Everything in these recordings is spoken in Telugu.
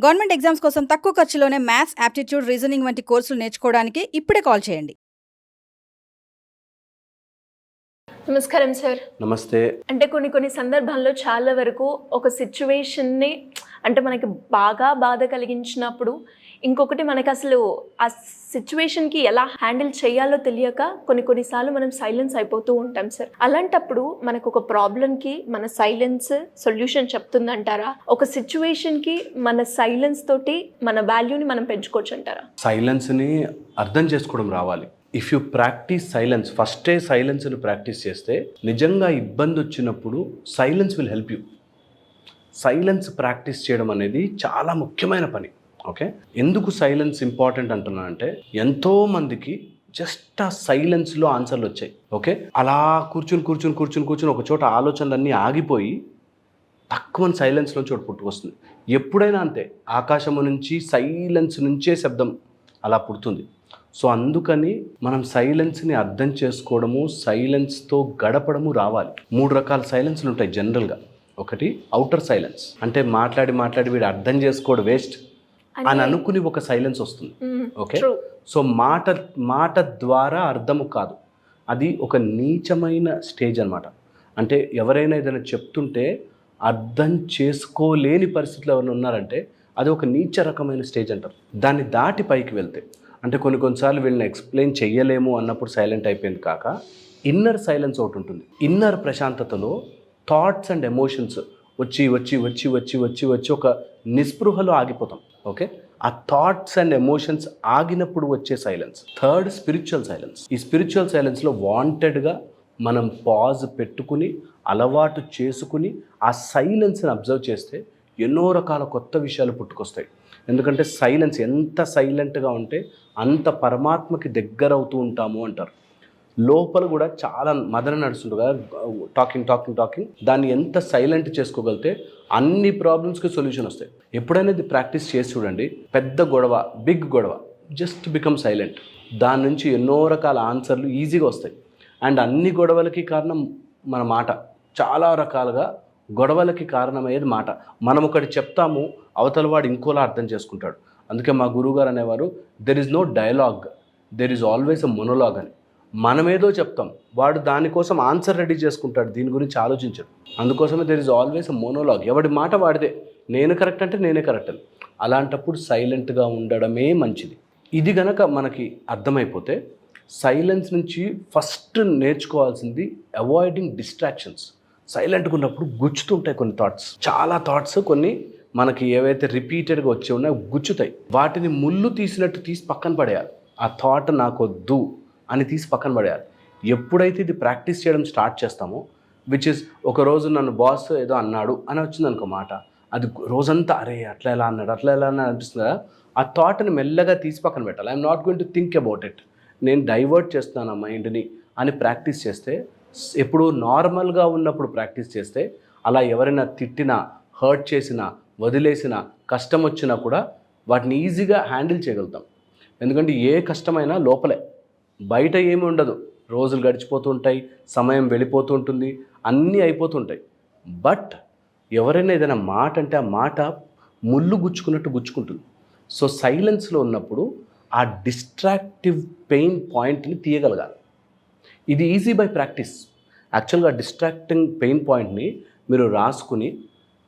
గవర్నమెంట్ ఎగ్జామ్స్ కోసం తక్కువ ఖర్చులోనే మ్యాథ్స్, యాప్టిట్యూడ్, రీజనింగ్ వంటి కోర్సులు నేర్చుకోవడానికి ఇప్పుడే కాల్ చేయండి. నమస్కారం సార్. నమస్తే. అంటే కొన్ని సందర్భాల్లో చాలా వరకు ఒక సిచ్యువేషన్ని అంటే మనకి బాగా బాధ కలిగించినప్పుడు ఇంకొకటి మనకి అసలు ఆ సిచ్యువేషన్కి ఎలా హ్యాండిల్ చేయాలో తెలియక కొన్నిసార్లు మనం సైలెన్స్ అయిపోతూ ఉంటాం సార్. అలాంటప్పుడు మనకు ఒక ప్రాబ్లంకి మన సైలెన్స్ సొల్యూషన్ చెప్తుందంటారా? ఒక సిచ్యువేషన్కి మన సైలెన్స్ తోటి మన వాల్యూని మనం పెంచుకోవచ్చు అంటారా? సైలెన్స్ని అర్థం చేసుకోవడం రావాలి. ఇఫ్ యూ ప్రాక్టీస్ సైలెన్స్, ఫస్టే సైలెన్స్ని ప్రాక్టీస్ చేస్తే నిజంగా ఇబ్బంది వచ్చినప్పుడు silence will help you. Silence practice చేయడం అనేది చాలా ముఖ్యమైన పని. ఓకే, ఎందుకు సైలెన్స్ ఇంపార్టెంట్ అంటున్నా అంటే ఎంతోమందికి జస్ట్ ఆ సైలెన్స్లో ఆన్సర్లు వచ్చాయి. ఓకే, అలా కూర్చుని ఒక చోట ఆలోచనలన్నీ ఆగిపోయి తక్కువ సైలెన్స్లోంచి ఒకటి పుట్టుకొస్తుంది. ఎప్పుడైనా అంతే, ఆకాశము నుంచి సైలెన్స్ నుంచే శబ్దం అలా పుడుతుంది. సో అందుకని మనం సైలెన్స్ని అర్థం చేసుకోవడము, సైలెన్స్తో గడపడము రావాలి. 3 రకాల సైలెన్స్లు ఉంటాయి జనరల్గా. ఒకటి ఔటర్ సైలెన్స్, అంటే మాట్లాడి వీడు అర్థం చేసుకోవడం వేస్ట్ అని అనుకుని ఒక సైలెన్స్ వస్తుంది. ఓకే, సో మాట ద్వారా అర్థము కాదు, అది ఒక నీచమైన స్టేజ్ అనమాట. అంటే ఎవరైనా ఏదైనా చెప్తుంటే అర్థం చేసుకోలేని పరిస్థితులు ఎవరైనా ఉన్నారంటే అది ఒక నీచ రకమైన స్టేజ్ అంటారు. దాన్ని దాటి పైకి వెళ్తే, అంటే కొన్నిసార్లు వీళ్ళని ఎక్స్ప్లెయిన్ చెయ్యలేము అన్నప్పుడు సైలెంట్ అయిపోయింది కాక ఇన్నర్ సైలెన్స్ ఒకటి ఉంటుంది. ఇన్నర్ ప్రశాంతతలో థాట్స్ అండ్ ఎమోషన్స్ వచ్చి ఒక నిస్పృహలో ఆగిపోతాం. ఓకే, ఆ థాట్స్ అండ్ ఎమోషన్స్ ఆగినప్పుడు వచ్చే సైలెన్స్. Third, spiritual silence. ఈ స్పిరిచువల్ సైలెన్స్లో వాంటెడ్గా మనం పాజ్ పెట్టుకుని అలవాటు చేసుకుని ఆ సైలెన్స్ని అబ్జర్వ్ చేస్తే ఎన్నో రకాల కొత్త విషయాలు పుట్టుకొస్తాయి. ఎందుకంటే సైలెన్స్ ఎంత సైలెంట్గా ఉంటే అంత పరమాత్మకి దగ్గర అవుతూ ఉంటాము అంటారు. లోపల కూడా చాలా మదన నడుస్తుంటుంది కదా, టాకింగ్. దాన్ని ఎంత సైలెంట్ చేసుకోగలిగితే అన్ని ప్రాబ్లమ్స్కి సొల్యూషన్ వస్తాయి. ఎప్పుడైనా ఇది ప్రాక్టీస్ చేసి చూడండి. పెద్ద గొడవ, బిగ్ గొడవ, జస్ట్ బికమ్ సైలెంట్. దాని నుంచి ఎన్నో రకాల ఆన్సర్లు ఈజీగా వస్తాయి. అండ్ అన్ని గొడవలకి కారణం మన మాట. చాలా రకాలుగా గొడవలకి కారణమయ్యేది మాట. మనం ఒకటి చెప్తాము, అవతల వాడు ఇంకోలా అర్థం చేసుకుంటాడు. అందుకే మా గురువుగారు అనేవారు, there is no dialogue, there is always a monologue అని. మనమేదో చెప్తాం, వాడు దానికోసం ఆన్సర్ రెడీ చేసుకుంటాడు, దీని గురించి ఆలోచించడు. అందుకోసమే దెర్ ఈజ్ ఆల్వేస్ ఎ మొనోలాగ్. ఎవడి మాట వాడిదే, నేను కరెక్ట్ అంటే నేనే కరెక్ట్ అని. అలాంటప్పుడు సైలెంట్గా ఉండడమే మంచిది. ఇది గనక మనకి అర్థమైపోతే సైలెన్స్ నుంచి ఫస్ట్ నేర్చుకోవాల్సింది అవాయిడింగ్ డిస్ట్రాక్షన్స్. సైలెంట్గా ఉన్నప్పుడు గుచ్చుతుంటాయి కొన్ని థాట్స్, చాలా థాట్స్. కొన్ని మనకి ఏవైతే రిపీటెడ్గా వచ్చి ఉన్నాయో గుచ్చుతాయి. వాటిని ముళ్ళు తీసినట్టు తీసి పక్కన పడేయాలి. ఆ థాట్ నాకొద్దు అని తీసి పక్కన పడేయాలి. ఎప్పుడైతే ఇది ప్రాక్టీస్ చేయడం స్టార్ట్ చేస్తామో, విచ్ ఇస్ ఒకరోజు నన్ను బాస్ ఏదో అన్నాడు అని వచ్చింది అనుకో మాట, అది రోజంతా అరే అట్లా ఎలా అన్నాడు అనిపిస్తుంది కదా. ఆ థాట్ని మెల్లగా తీసి పక్కన పెట్టాలి. I'm not going to think about it, నేను డైవర్ట్ చేస్తున్నాను ఆ మైండ్ని అని ప్రాక్టీస్ చేస్తే, ఎప్పుడు నార్మల్గా ఉన్నప్పుడు ప్రాక్టీస్ చేస్తే, అలా ఎవరైనా తిట్టినా, హర్ట్ చేసినా, వదిలేసినా, కష్టం వచ్చినా కూడా వాటిని ఈజీగా హ్యాండిల్ చేయగలుగుతాం. ఎందుకంటే ఏ కష్టమైనా లోపలే, బయట ఏమి ఉండదు. రోజులు గడిచిపోతూ ఉంటాయి, సమయం వెళ్ళిపోతూ ఉంటుంది, అన్నీ అయిపోతుంటాయి. బట్ ఎవరైనా ఏదైనా మాట అంటే ఆ మాట ముళ్ళు గుచ్చుకున్నట్టు గుచ్చుకుంటుంది. సో సైలెన్స్లో ఉన్నప్పుడు ఆ డిస్ట్రాక్టివ్ పెయిన్ పాయింట్ని తీయగలగాలి. ఇది ఈజీ బై ప్రాక్టీస్. యాక్చువల్గా డిస్ట్రాక్టింగ్ పెయిన్ పాయింట్ని మీరు రాసుకుని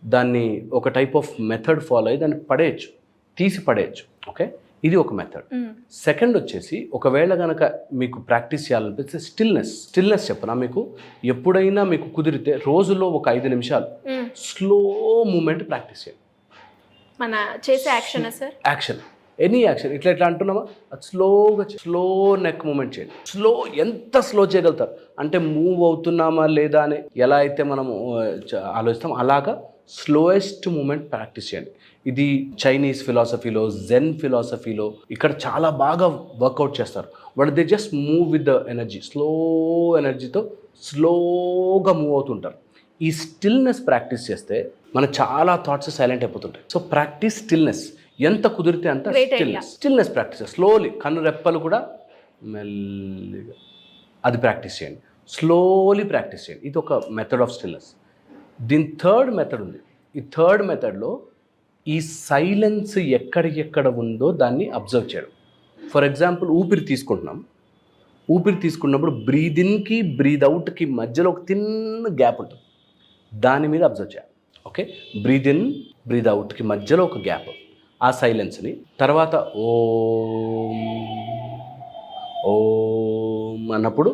దాన్ని ఒక టైప్ ఆఫ్ మెథడ్ ఫాలో అయ్యి దాన్ని పడేయచ్చు, తీసి పడేయచ్చు. ఓకే, ఇది ఒక మెథడ్. సెకండ్ వచ్చేసి, ఒకవేళ కనుక మీకు ప్రాక్టీస్ చేయాలనిపిస్తే స్టిల్నెస్ చెప్పనా మీకు. ఎప్పుడైనా మీకు కుదిరితే రోజులో ఒక 5 నిమిషాలు స్లో మూమెంట్ ప్రాక్టీస్ చేయండి. మన చేసే action sir, action, any action. ఇట్లా అంటున్నామా, అది స్లో నెక్ మూమెంట్ చేయండి. ఎంత స్లో చేయగలుగుతారు అంటే మూవ్ అవుతున్నామా లేదా అని ఎలా అయితే మనము ఆలోచిస్తాం, అలాగా స్లోయెస్ట్ మూమెంట్ ప్రాక్టీస్ చేయండి. ఇది చైనీస్ ఫిలాసఫీలో, జెన్ ఫిలాసఫీలో ఇక్కడ చాలా బాగా వర్కౌట్ చేస్తారు. వాళ్ళు they just move with the energy, slow ఎనర్జీతో స్లోగా మూవ్ అవుతుంటారు. ఈ స్టిల్నెస్ ప్రాక్టీస్ చేస్తే మన చాలా థాట్స్ సైలెంట్ అయిపోతుంటాయి. సో ప్రాక్టీస్ స్టిల్నెస్, ఎంత కుదిరితే అంత స్టిల్నెస్ ప్రాక్టీస్. స్లోలీ కన్ను రెప్పలు కూడా మెల్లిగా అది ప్రాక్టీస్ చేయండి. స్లోలీ ప్రాక్టీస్ చేయండి. ఇది ఒక మెథడ్ ఆఫ్ స్టిల్నెస్. దీని థర్డ్ మెథడ్ ఉంది. ఈ థర్డ్ మెథడ్లో ఈ సైలెన్స్ ఎక్కడ ఉందో దాన్ని అబ్జర్వ్ చేయడం. ఫర్ ఎగ్జాంపుల్ ఊపిరి తీసుకుంటున్నాం. ఊపిరి తీసుకున్నప్పుడు బ్రీద్ ఇన్కి బ్రీద్ అవుట్కి మధ్యలో ఒక తిన్న గ్యాప్ ఉంటుంది. దాని మీద అబ్జర్వ్ చేయాలి. ఓకే, బ్రీద్ ఇన్ బ్రీద్ అవుట్కి మధ్యలో ఒక గ్యాప్, ఆ సైలెన్స్ని. తర్వాత ఓం ఓం అన్నప్పుడు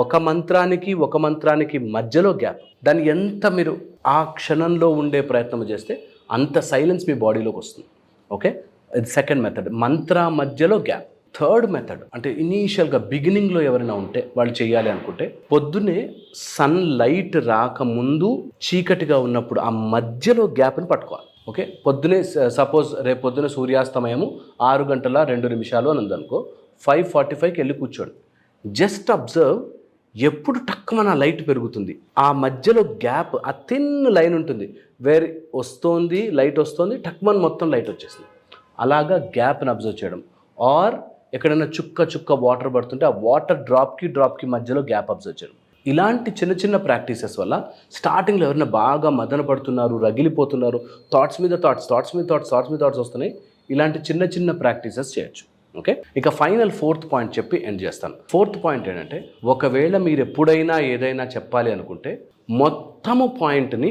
ఒక మంత్రానికి మధ్యలో గ్యాప్. దాన్ని ఎంత మీరు ఆ క్షణంలో ఉండే ప్రయత్నం చేస్తే అంత సైలెన్స్ మీ బాడీలోకి వస్తుంది. ఓకే, ఇది సెకండ్ మెథడ్, మంత్ర మధ్యలో గ్యాప్. థర్డ్ మెథడ్ అంటే ఇనీషియల్గా బిగినింగ్లో ఎవరైనా ఉంటే వాళ్ళు చేయాలి అనుకుంటే పొద్దున్నే సన్ లైట్ రాకముందు చీకటిగా ఉన్నప్పుడు ఆ మధ్యలో గ్యాప్ని పట్టుకోవాలి. ఓకే, పొద్దునే సపోజ్ రేపు పొద్దున సూర్యాస్తమయము 6:02 అని ఉందనుకో, 5:45కి వెళ్ళి కూర్చోండి. జస్ట్ అబ్జర్వ్ ఎప్పుడు టక్కున లైట్ పెరుగుతుంది, ఆ మధ్యలో గ్యాప్, ఆ థిన్ లైన్ ఉంటుంది, వేరే వస్తుంది లైట్ వస్తుంది, టక్మన్ మొత్తం లైట్ వచ్చేసింది. అలాగా గ్యాప్ని అబ్జర్వ్ చేయడం. ఆర్ ఎక్కడైనా చుక్క వాటర్ పడుతుంటే ఆ వాటర్ డ్రాప్కి మధ్యలో గ్యాప్ అబ్జర్వ్ చేయడం. ఇలాంటి చిన్న ప్రాక్టీసెస్ వల్ల స్టార్టింగ్లో ఎవరైనా బాగా మదన పడుతున్నారు, రగిలిపోతున్నారు, థాట్స్ మీద థాట్స్ వస్తున్నాయి, ఇలాంటి చిన్న ప్రాక్టీసెస్ చేయొచ్చు. ఓకే, ఇక ఫైనల్ 4th పాయింట్ చెప్పి ఎండ్ చేస్తాను. 4th పాయింట్ ఏంటంటే, ఒకవేళ మీరు ఎప్పుడైనా ఏదైనా చెప్పాలి అనుకుంటే మొత్తము పాయింట్ని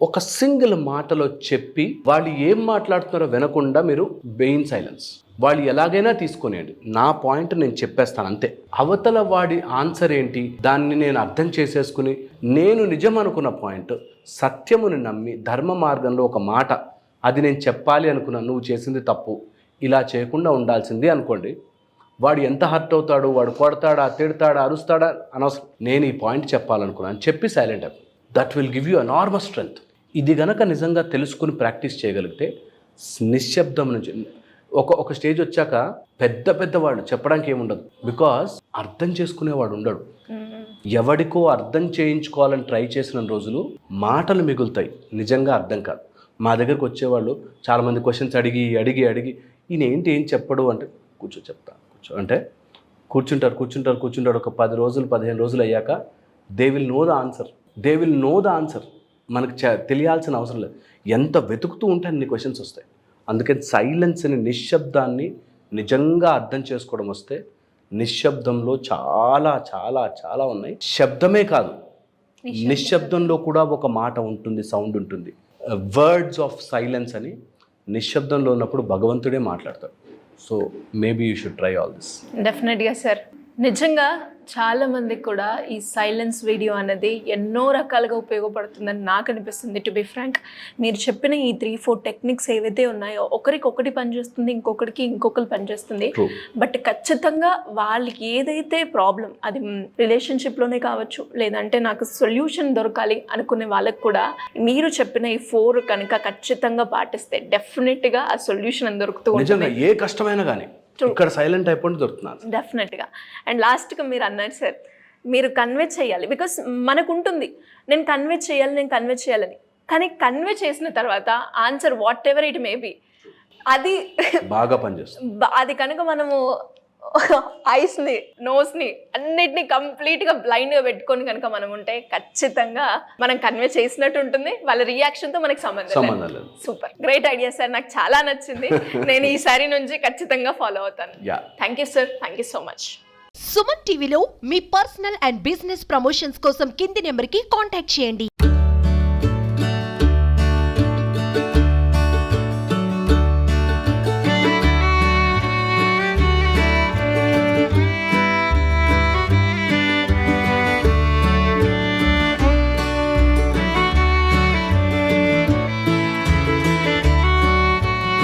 ఒక సింగిల్ మాటలో చెప్పి వాళ్ళు ఏం మాట్లాడుతున్నారో వినకుండా మీరు బెయిన్ సైలెన్స్, వాళ్ళు ఎలాగైనా తీసుకునేయండి, నా పాయింట్ నేను చెప్పేస్తాను అంతే. అవతల వాడి ఆన్సర్ ఏంటి దాన్ని నేను అర్థం చేసేసుకుని నేను నిజం అనుకున్న పాయింట్, సత్యముని నమ్మి ధర్మ మార్గంలో ఒక మాట, అది నేను చెప్పాలి అనుకున్నాను, నువ్వు చేసింది తప్పు, ఇలా చేయకుండా ఉండాల్సింది అనుకోండి. వాడు ఎంత హర్ట్ అవుతాడు, వాడు కొడతాడా, తిడతాడా, అరుస్తాడా అనవసరం, నేను ఈ పాయింట్ చెప్పాలనుకున్నాను చెప్పి సైలెంట్ అయిపో. That will give you enormous strength. ఇది గనక నిజంగా తెలుసుకుని ప్రాక్టీస్ చేయగలిగితే నిశ్శబ్దం నుంచి ఒక స్టేజ్ వచ్చాక పెద్దవాడు చెప్పడానికి ఏముండదు, బికాస్ అర్థం చేసుకునేవాడు ఉండడు. ఎవడికో అర్థం చేయించుకోవాలని ట్రై చేసిన రోజులు మాటలు మిగులుతాయి, నిజంగా అర్థం కాదు. మా దగ్గరకు వచ్చేవాళ్ళు చాలామంది క్వశ్చన్స్ అడిగి ఈయన ఏం చెప్పడు అంటే, చెప్తా అంటే కూర్చుంటారు. ఒక 10 రోజులు 15 రోజులు అయ్యాక they will know the answer. మనకు తెలియాల్సిన అవసరం లేదు, ఎంత వెతుకుతూ ఉంటే అన్ని క్వశ్చన్స్ వస్తాయి. అందుకని సైలెన్స్ని, నిశ్శబ్దాన్ని నిజంగా అర్థం చేసుకోవడం వస్తే నిశ్శబ్దంలో చాలా ఉన్నాయి. శబ్దమే కాదు, నిశ్శబ్దంలో కూడా ఒక మాట ఉంటుంది, సౌండ్ ఉంటుంది. వర్డ్స్ ఆఫ్ సైలెన్స్ అని నిశ్శబ్దంలో ఉన్నప్పుడు భగవంతుడే మాట్లాడతాడు. So maybe you should try all this. డెఫినెట్గా సార్. నిజంగా చాలా మందికి కూడా ఈ సైలెన్స్ వీడియో అనేది ఎన్నో రకాలుగా ఉపయోగపడుతుందని నాకు అనిపిస్తుంది. టు బి ఫ్రాంక్, మీరు చెప్పిన ఈ 3-4 టెక్నిక్స్ ఏవైతే ఉన్నాయో ఒకరికి పనిచేస్తుంది, ఇంకొకరు పనిచేస్తుంది. బట్ ఖచ్చితంగా వాళ్ళకి ఏదైతే ప్రాబ్లం, అది రిలేషన్షిప్లోనే కావచ్చు, లేదంటే నాకు సొల్యూషన్ దొరకాలి అనుకునే వాళ్ళకి కూడా మీరు చెప్పిన ఈ 4 కనుక ఖచ్చితంగా పాటిస్తే డెఫినెట్గా ఆ సొల్యూషన్ దొరుకుతూ ఉంటుంది. ఏ కష్టమైనా కానీ ఇక్కడ సైలెంట్ అయిపోయి దొరుకుతున్నారు డెఫినెట్గా. అండ్ లాస్ట్గా మీరు అన్నారు సార్, మీరు కన్వే చేయాలి, బికాస్ మనకు ఉంటుంది నేను కన్వే చేయాలని, కానీ కన్వే చేసిన తర్వాత answer what ever it may be, అది బాగా పనిచేస్తుంది. అది కనుక మనము ఐస్ని, నోస్ని అన్నిటిని కంప్లీట్గా బ్లైండ్గా పెట్టుకొని కనుక మనం ఉంటే ఖచ్చితంగా మనం కన్వే చేసినట్టు ఉంటుంది, వాళ్ళ రియాక్షన్తో మనకి సంబంధం లేదు. సూపర్, గ్రేట్ ఐడియా సార్, నాకు చాలా నచ్చింది. నేను ఈసారి నుంచి ఖచ్చితంగా ఫాలో అవుతాను. Thank you sir, thank you so much. Suman టీవీలో మీ పర్సనల్ అండ్ బిజినెస్ ప్రమోషన్స్ కోసం కింది నెంబర్కి కాంటాక్ట్ చేయండి.